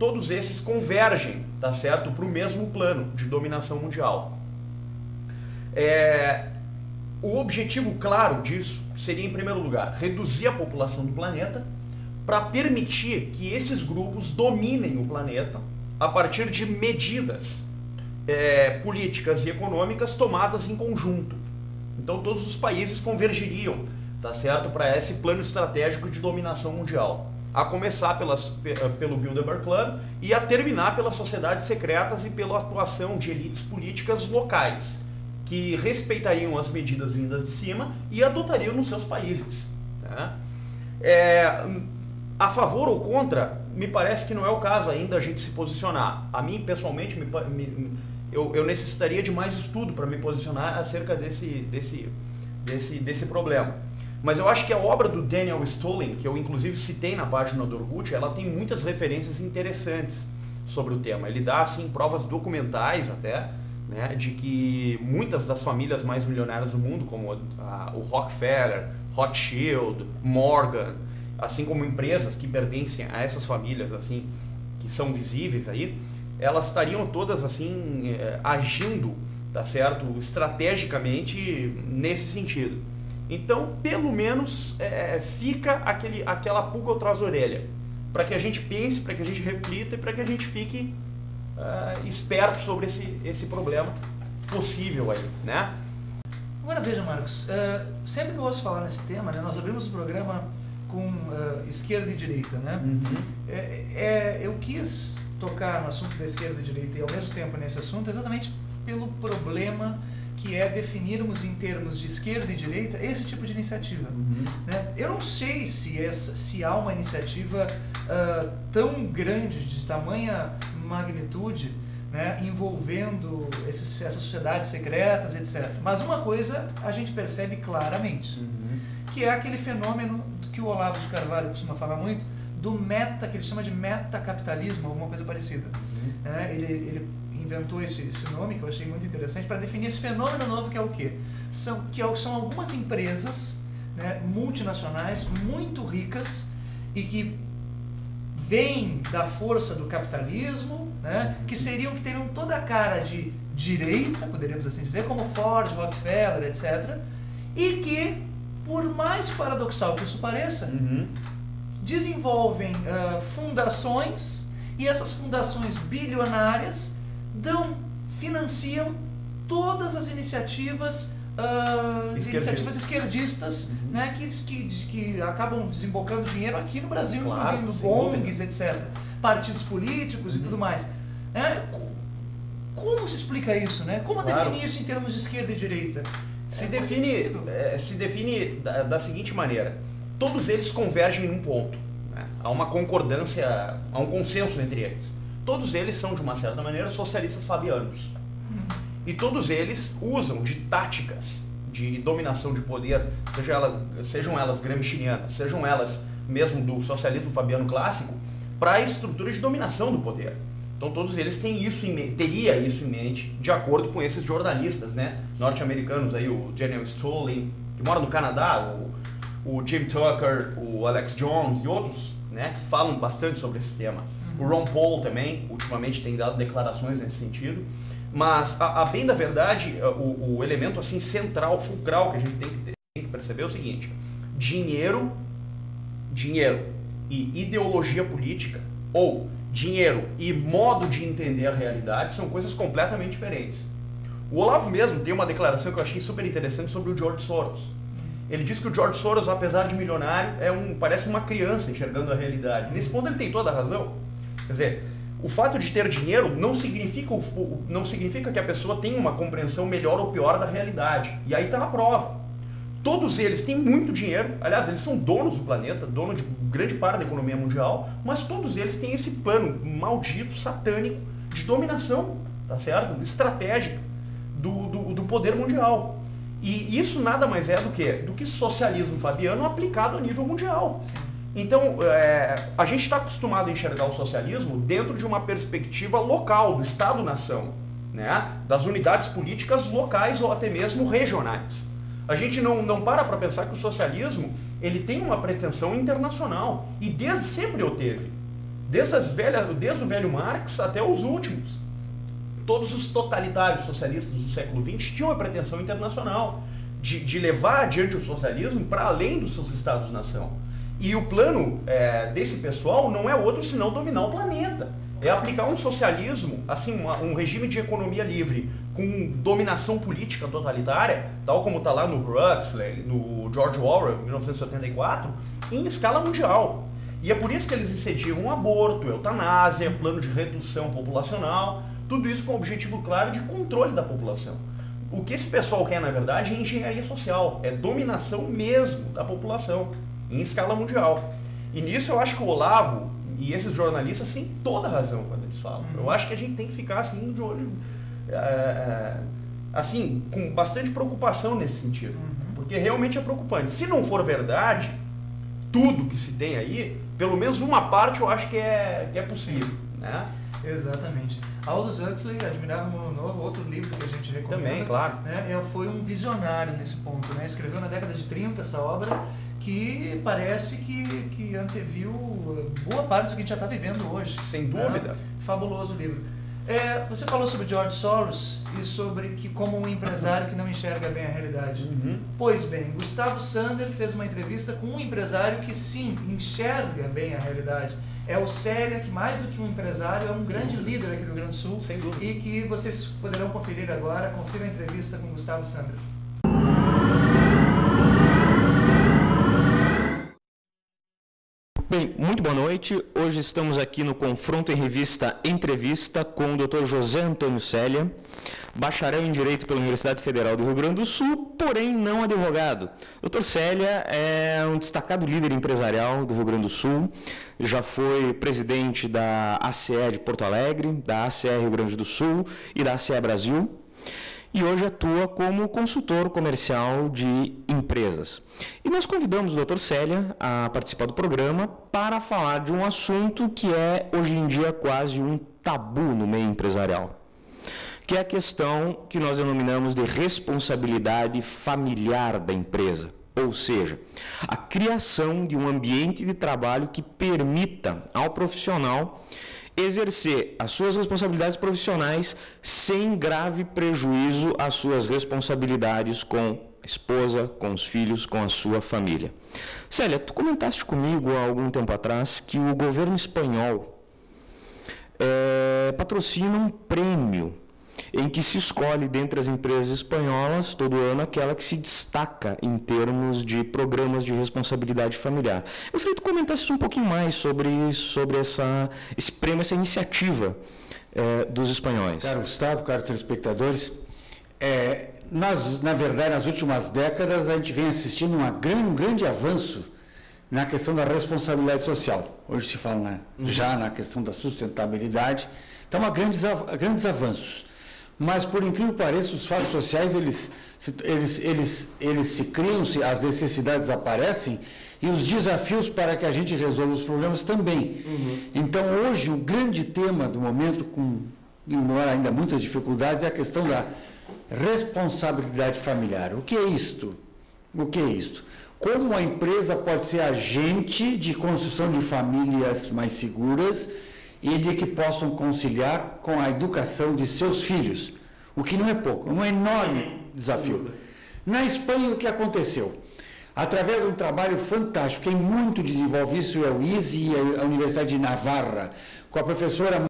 todos esses convergem, tá certo, para o mesmo plano de dominação mundial. O objetivo claro disso seria, em primeiro lugar, reduzir a população do planeta para permitir que esses grupos dominem o planeta a partir de medidas políticas e econômicas tomadas em conjunto. Então todos os países convergiriam, tá certo, para esse plano estratégico de dominação mundial. A começar pelo Bilderberg Club e a terminar pelas sociedades secretas e pela atuação de elites políticas locais, que respeitariam as medidas vindas de cima e adotariam nos seus países. Né? A favor ou contra, me parece que não é o caso ainda a gente se posicionar. A mim, pessoalmente, eu necessitaria de mais estudo para me posicionar acerca desse problema. Mas eu acho que a obra do Daniel Stolin, que eu inclusive citei na página do Orkut, ela tem muitas referências interessantes sobre o tema. Ele dá assim provas documentais até, né, de que muitas das famílias mais milionárias do mundo, como o Rockefeller, Rothschild, Morgan, assim como empresas que pertencem a essas famílias, assim, que são visíveis aí, elas estariam todas assim agindo, tá certo, estrategicamente nesse sentido. Então, pelo menos fica aquela pulga atrás da orelha, para que a gente pense, para que a gente reflita e para que a gente fique esperto sobre esse problema possível aí, né? Agora veja, Marcos, sempre que eu ouço falar nesse tema, né, nós abrimos o programa com esquerda e direita, né? Uhum. Eu quis tocar no assunto da esquerda e direita e ao mesmo tempo nesse assunto exatamente pelo problema que é definirmos em termos de esquerda e direita esse tipo de iniciativa. Uhum. Né? Eu não sei se há uma iniciativa tão grande, de tamanha magnitude, né, envolvendo essas sociedades secretas, etc. Mas uma coisa a gente percebe claramente, que é aquele fenômeno que o Olavo de Carvalho costuma falar muito, que ele chama de metacapitalismo, alguma coisa parecida. Ele inventou esse nome, que eu achei muito interessante, para definir esse fenômeno novo, que é o quê? São algumas empresas, né, multinacionais muito ricas e que vêm da força do capitalismo, né, que teriam toda a cara de direita, poderíamos assim dizer, como Ford, Rockefeller, etc. E que, por mais paradoxal que isso pareça, desenvolvem fundações, e essas fundações bilionárias financiam todas as iniciativas esquerdistas, né, que acabam desembocando dinheiro aqui no Brasil, incluindo ONGs, etc. Partidos políticos e tudo mais. Como se explica isso? Né? Como definir isso em termos de esquerda e direita? Se define da seguinte maneira: todos eles convergem num ponto, né? Há uma concordância, há um consenso entre eles. Todos eles são, de uma certa maneira, socialistas fabianos. E todos eles usam de táticas de dominação de poder, sejam elas gramscianas, sejam elas mesmo do socialismo fabiano clássico, para a estrutura de dominação do poder. Então todos eles têm teria isso em mente, de acordo com esses jornalistas, né, norte-americanos, aí, o Daniel Stolin, que mora no Canadá, o Jim Tucker, o Alex Jones e outros, né, que falam bastante sobre esse tema. O Ron Paul também, ultimamente, tem dado declarações nesse sentido. Mas, a bem da verdade, o elemento assim, central, fulcral que a gente tem que perceber é o seguinte: dinheiro e ideologia política, ou dinheiro e modo de entender a realidade, são coisas completamente diferentes. O Olavo mesmo tem uma declaração que eu achei super interessante sobre o George Soros. Ele diz que o George Soros, apesar de milionário, parece uma criança enxergando a realidade. Nesse ponto ele tem toda a razão. Quer dizer, o fato de ter dinheiro não significa que a pessoa tenha uma compreensão melhor ou pior da realidade. E aí está a prova. Todos eles têm muito dinheiro, aliás, eles são donos do planeta, dono de grande parte da economia mundial, mas todos eles têm esse plano maldito, satânico, de dominação, tá certo? Estratégica do poder mundial. E isso nada mais é do que socialismo fabiano aplicado a nível mundial. Então, a gente está acostumado a enxergar o socialismo dentro de uma perspectiva local, do Estado-nação, né? Das unidades políticas locais ou até mesmo regionais. A gente não para pensar que o socialismo ele tem uma pretensão internacional, e desde sempre o teve. desde o velho Marx até os últimos. Todos os totalitários socialistas do século XX tinham a pretensão internacional de levar adiante o socialismo para além dos seus estados-nação. E o plano desse pessoal não é outro senão dominar o planeta. É aplicar um socialismo, assim, um regime de economia livre com dominação política totalitária, tal como está lá no Huxley, no George Orwell, em 1984, em escala mundial. E é por isso que eles incentivam aborto, eutanásia, plano de redução populacional, tudo isso com o objetivo claro de controle da população. O que esse pessoal quer, na verdade, é engenharia social, é dominação mesmo da população, em escala mundial. E nisso eu acho que o Olavo e esses jornalistas têm toda a razão quando eles falam. Eu acho que a gente tem que ficar assim de olho, assim, com bastante preocupação nesse sentido, porque realmente é preocupante. Se não for verdade, tudo que se tem aí, pelo menos uma parte eu acho que é possível, né? Exatamente. Aldous Huxley, Admirável Mundo Novo, outro livro que a gente recomenda. Também, claro. Né, foi um visionário nesse ponto, né? Escreveu na década de 30 essa obra que parece que anteviu boa parte do que a gente já está vivendo hoje. Sem dúvida. Né? Fabuloso livro. Você falou sobre George Soros e sobre como um empresário que não enxerga bem a realidade. Pois bem, Gustavo Sander fez uma entrevista com um empresário que sim, enxerga bem a realidade. É o Célia, que mais do que um empresário, é um grande líder aqui do Rio Grande do Sul. Sem dúvida. E que vocês poderão conferir agora. Confira a entrevista com Gustavo Sander. Bem, muito boa noite. Hoje estamos aqui no Confronto em Revista Entrevista com o Dr. José Antônio Célia, bacharel em Direito pela Universidade Federal do Rio Grande do Sul, porém não advogado. O Dr. Célia é um destacado líder empresarial do Rio Grande do Sul, já foi presidente da ACE de Porto Alegre, da ACE Rio Grande do Sul e da ACE Brasil, e hoje atua como consultor comercial de empresas. E nós convidamos o Dr. Célia a participar do programa para falar de um assunto que é, hoje em dia, quase um tabu no meio empresarial, que é a questão que nós denominamos de responsabilidade familiar da empresa, ou seja, a criação de um ambiente de trabalho que permita ao profissional exercer as suas responsabilidades profissionais sem grave prejuízo às suas responsabilidades com a esposa, com os filhos, com a sua família. Célia, tu comentaste comigo há algum tempo atrás que o governo espanhol patrocina um prêmio em que se escolhe dentre as empresas espanholas, todo ano, aquela que se destaca em termos de programas de responsabilidade familiar. Eu gostaria que tu comentasse um pouquinho mais sobre esse prêmio, essa iniciativa dos espanhóis. Caro Gustavo, caros telespectadores, na verdade, nas últimas décadas, a gente vem assistindo um grande avanço na questão da responsabilidade social. Hoje se fala já na questão da sustentabilidade. Então, há grandes avanços. Mas, por incrível que pareça, os fatos sociais, eles se criam, as necessidades aparecem e os desafios para que a gente resolva os problemas também. Então, hoje, o grande tema do momento, embora ainda muitas dificuldades, é a questão da responsabilidade familiar. O que é isto? Como a empresa pode ser agente de construção de famílias mais seguras e de que possam conciliar com a educação de seus filhos, o que não é pouco, é um enorme desafio. Na Espanha, o que aconteceu? Através de um trabalho fantástico, quem muito desenvolve isso é o ISE e a Universidade de Navarra, com a professora